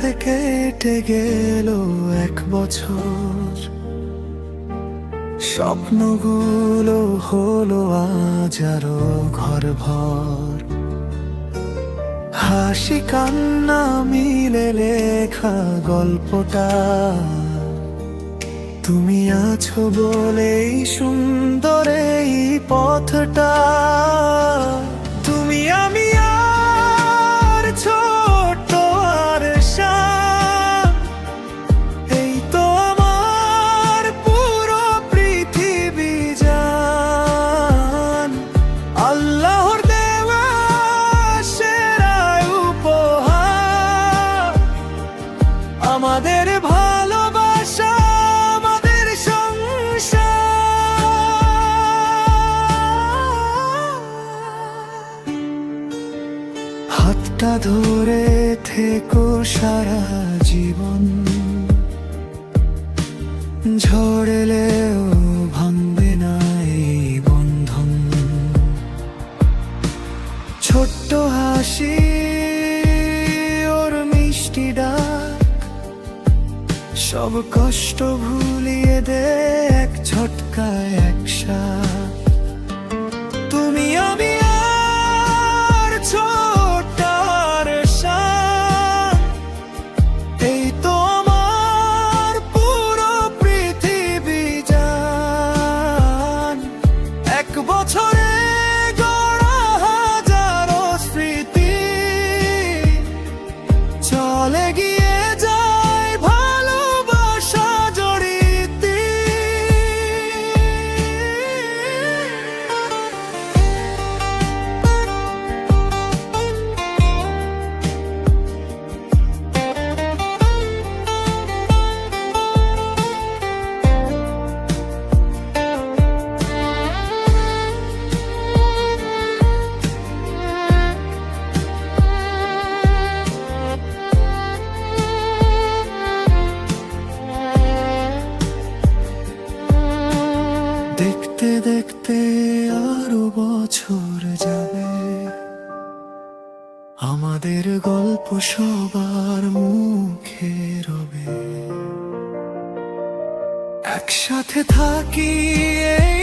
থেকে কেটে গেল 1 বছর, স্বপ্নগুলো হলো আজ আরো ঘরভর। হাসি কান্না মিলে লেখা গল্পটা, তুমি আছো বলেই সুন্দর এই পথটা। তুমি আমি আর ছোট আর শান, এই তো আমার পুরো পৃথিবী জান। আল্লাহর দেওয়া সেরা উপহার, আমাদের ভালোবাসা, আমাদের সংসার। হাতটা ধরে থেকো সারা জীবন, ঝড় এলেও ভাঙবে না এই বন্ধন। ছোট্ট হাসি, ওর মিষ্টি ডাক, সব কষ্ট ভুলিয়ে দে এক ঝটকায় একসাথ। তুমি আমি আর ছোট আর শান, এই তো আমার পুরো পৃথিবী জান। 1 বছরে গড়া হাজারো স্মৃতি, চলে গিয়ে যায় ভালোবাসা জড়িতে। দেখতে দেখতে আরো বছর যাবে, আমাদের গল্প সবার মুখে রবে। একসাথে থাকি এই